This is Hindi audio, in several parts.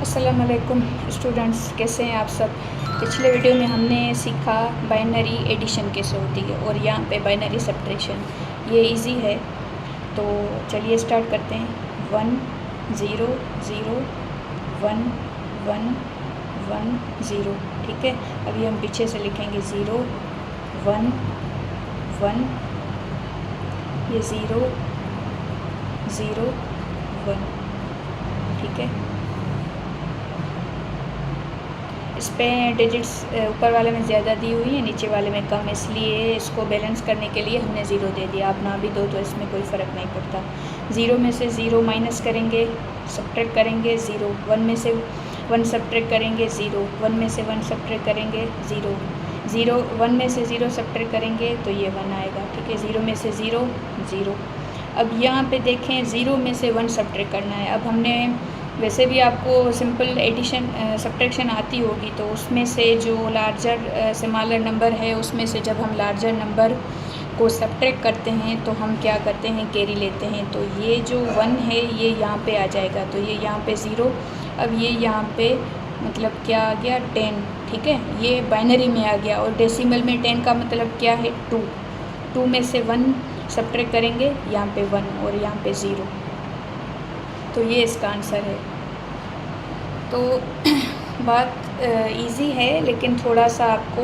अस्सलाम वालेकुम स्टूडेंट्स, कैसे हैं आप सब। पिछले वीडियो में हमने सीखा बाइनरी एडिशन कैसे होती है और यहाँ पे बाइनरी सब्ट्रैक्शन। ये इजी है, तो चलिए स्टार्ट करते हैं। 1 0 0 1 1 1 0। ठीक है, अभी हम पीछे से लिखेंगे 0 1 1, ये 0 0 1। ठीक है, इस पे डिजिट्स ऊपर वाले में ज़्यादा दी हुई है, नीचे वाले में कम, इसलिए इसको बैलेंस करने के लिए हमने ज़ीरो दे दिया। आप ना भी दो तो इसमें कोई फ़र्क नहीं पड़ता। 0 में से 0 माइनस करेंगे, सब्ट्रैक्ट करेंगे 0। 1 में से 1 सब्ट्रैक्ट करेंगे 0। 1 में से 1 सब्ट्रैक्ट करेंगे 0। 1 में से 0 सब्ट्रैक्ट करेंगे तो ये 1 आएगा। ठीक है, 0 में से 0 0। अब यहाँ पे देखें 0 में से 1 सब्ट्रैक्ट करना है। अब हमने वैसे भी आपको सिंपल एडिशन सब्ट्रैक्शन आती होगी, तो उसमें से जो लार्जर स्मॉलर नंबर है उसमें से जब हम लार्जर नंबर को सब्ट्रैक्ट करते हैं तो हम क्या करते हैं, कैरी लेते हैं। तो ये जो 1 है ये यहाँ पे आ जाएगा, तो ये यहाँ पे 0। अब ये यहाँ पे मतलब क्या आ गया, 10। ठीक है, ये बाइनरी में आ गया। और डेसिमल में 10 का मतलब क्या है, 2। 2 में से 1 सब्ट्रैक्ट करेंगे, यहाँ पे 1 और यहाँ पे 0। तो ये इसका आंसर है। तो बात इजी है, लेकिन थोड़ा सा आपको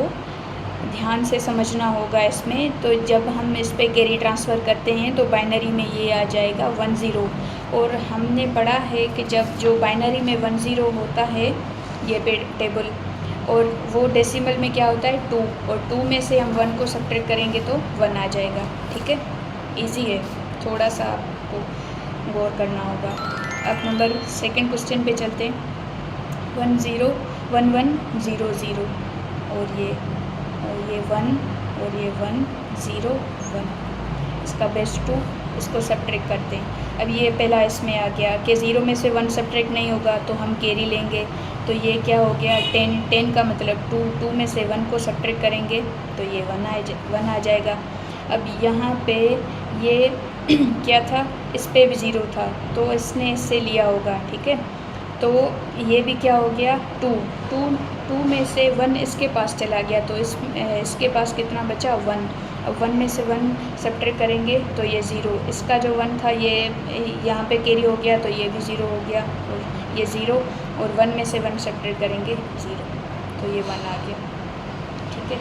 ध्यान से समझना होगा इसमें। तो जब हम इस पे कैरी ट्रांसफ़र करते हैं तो बाइनरी में ये आ जाएगा 1 0। और हमने पढ़ा है कि जब जो बाइनरी में 1 0 होता है ये टेबल, और वो डेसिमल में क्या होता है 2, और 2 में से हम 1 को सब्ट्रैक्ट करेंगे तो 1 आ जाएगा। ठीक है, इजी है, थोड़ा सा आपको गौर करना होगा। अब नंबर 2 क्वेश्चन पे चलते हैं। 1 0 1 1 0 0, और ये 1 और ये 1 0 1। इसका बेस 2, इसको सब्ट्रैक्ट करते हैं। अब ये पहला इसमें आ गया कि 0 में से 1 सब्ट्रैक्ट नहीं होगा तो हम कैरी लेंगे। तो ये क्या हो गया, 10। 10 का मतलब 2। 2 में से 1 को सब्ट्रैक्ट करेंगे तो ये 1 आ जाएगा। अब यहाँ पे ये क्या था, इस पे भी 0 था तो इसने इससे लिया होगा। ठीक है, तो ये भी क्या हो गया, 2 में से 1 इसके पास चला गया, तो इसके पास कितना बचा, 1। अब 1 में से 1 सब्ट्रैक्ट करेंगे तो ये 0। इसका जो 1 था ये यहाँ पे कैरी हो गया तो ये भी 0 हो गया, और ये 0। और 1 में से 1 सब्ट्रैक्ट करेंगे 0, तो ये 1 आ गया। ठीक है,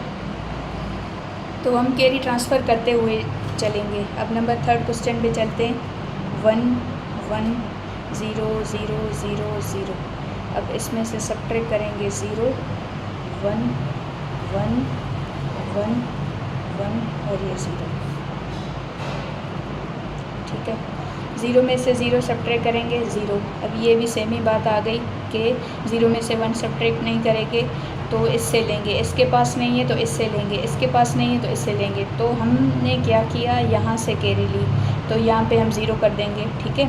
तो हम कैरी ट्रांसफ़र करते हुए चलेंगे। अब नंबर 3 क्वेश्चन पे चलते हैं। 1 1 0 0 0 0। अब इसमें से सब्ट्रैक्ट करेंगे 0 1 1 1 1 और ये 0। ठीक है, 0 में से 0 सब्ट्रैक्ट करेंगे 0। अब ये भी सेम ही बात आ गई कि 0 में से 1 सब्ट्रैक्ट नहीं करेंगे तो इससे लेंगे, इसके पास नहीं है तो इससे लेंगे, इसके पास नहीं है तो इससे लेंगे। तो हमने क्या किया, यहाँ से कैरी ली, तो यहाँ पे हम 0 कर देंगे। ठीक है,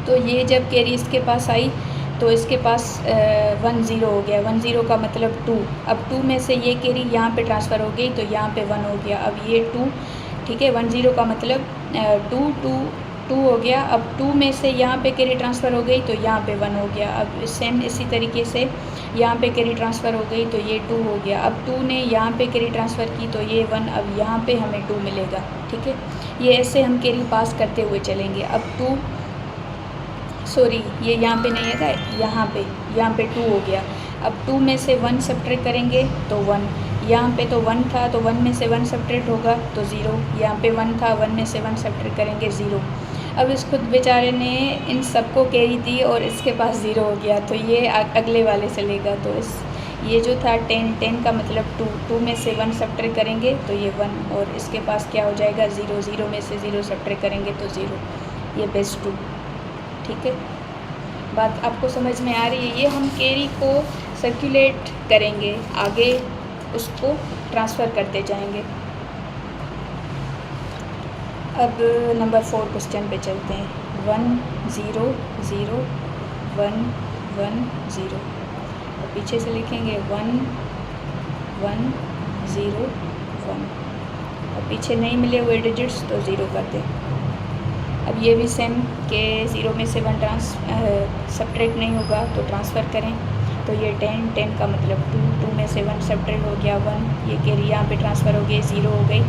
तो ये जब कैरी इसके पास आई तो इसके पास 1 0 हो गया। 1 0 का मतलब 2। अब 2 में से ये कैरी यहाँ पे ट्रांसफ़र हो गई तो यहाँ पे 1 हो गया। अब ये 2, ठीक है, 1 0 का मतलब 2 हो गया। अब 2 में से यहाँ पे कैरी ट्रांसफ़र हो गई तो यहाँ पे 1 हो गया। अब सेम इसी तरीके से यहाँ पे कैरी ट्रांसफ़र हो गई तो ये 2 हो गया। अब 2 ने यहाँ पे कैरी ट्रांसफ़र की तो ये 1। अब यहाँ पे हमें 2 मिलेगा। ठीक है, ये ऐसे हम कैरी पास करते हुए चलेंगे। अब ये यहाँ पे नहीं है, यहाँ पे 2 हो गया। अब 2 में से 1 सब्ट्रैक्ट करेंगे तो 1। यहाँ पे तो 1 था तो 1 में से 1 सब्ट्रैक्ट होगा तो 0। यहाँ पे 1 था, 1 में से 1 सब्ट्रैक्ट करेंगे 0। अब इस खुद बेचारे ने इन सबको कैरी दी और इसके पास 0 हो गया, तो ये अगले वाले से लेगा। तो ये जो था 10 का मतलब 2 में से 1 सब्ट्रैक्ट करेंगे तो ये 1, और इसके पास क्या हो जाएगा, 0। 0 में से 0 सब्ट्रैक्ट करेंगे तो 0, ये बेस 2। ठीक है, बात आपको समझ में आ रही है। ये हम कैरी को सर्कुलेट करेंगे, आगे उसको ट्रांसफ़र करते जाएंगे। अब नंबर 4 क्वेश्चन पे चलते हैं। 1 0 0 1 1 0। और पीछे से लिखेंगे 1 1 0 1। और पीछे नहीं मिले हुए डिजिट्स तो 0 कर दें। अब ये भी सेम के 0 में से 1 सब्ट्रैक्ट नहीं होगा तो ट्रांसफ़र करें। तो ये 10 का मतलब 2 में से 1 सब्ट्रैक्ट हो गया 1, ये कैरी यहाँ पे ट्रांसफ़र हो गई 0 हो गई।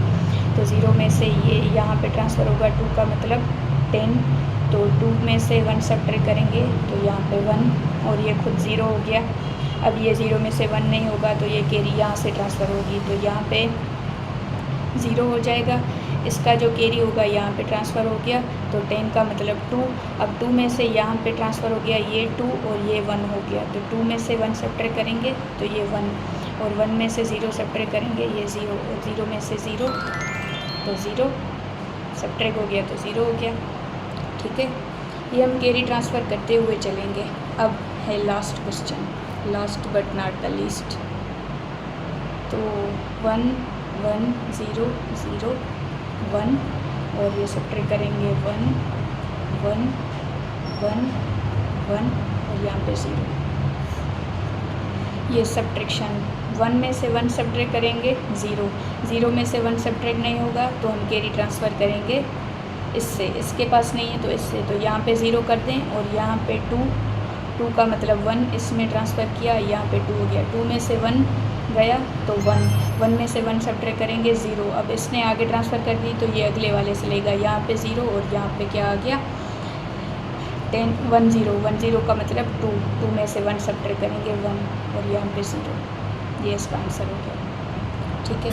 तो 0 में से ये यहाँ पे ट्रांसफ़र होगा 2 का मतलब 10, तो 2 में से 1 सब्ट्रैक्ट करेंगे तो यहाँ पे 1 और ये खुद 0 हो गया। अब ये 0 में से 1 नहीं होगा तो ये कैरी यहाँ से ट्रांसफ़र होगी तो यहाँ पे 0 हो जाएगा। इसका जो कैरी होगा यहाँ पे ट्रांसफ़र हो गया तो 10 का मतलब 2। अब 2 में से यहाँ पे ट्रांसफ़र हो गया ये 2 और ये 1 हो गया। तो 2 में से 1 सब्ट्रैक्ट करेंगे तो ये 1 और 1 में से 0 सब्ट्रैक्ट करेंगे ये 0 और 0 में से 0 तो 0 सब्ट्रैक्ट हो गया तो 0 हो गया। ठीक है, ये हम कैरी ट्रांसफ़र करते हुए चलेंगे। अब है last question, last but not the least. तो 1 1 0 0 1 और ये सब्ट्रैक्ट करेंगे 1 1 1 1 और यहाँ पे 0। ये सब्ट्रैक्शन 1 में से 1 सब्ट्रैक्ट करेंगे 0, 0 में से 1 सब्ट्रैक्ट नहीं होगा तो हम कैरी ट्रांसफ़र करेंगे इससे, इसके पास नहीं है तो इससे। तो यहाँ पे 0 कर दें और यहाँ पे 2 का मतलब 1 इसमें ट्रांसफ़र किया, यहाँ पे 2 हो गया। 2 में से 1 गया तो 1 में से 1 सब्ट्रैक्ट करेंगे 0। अब इसने आगे ट्रांसफ़र कर दी तो ये अगले वाले से लेगा, यहाँ पे 0 और यहाँ पे क्या आ गया 1 0 का मतलब 2 में से 1 सब्ट्रैक्ट करेंगे 1 और यहाँ पे 0। ये इसका आंसर हो गया। ठीक है।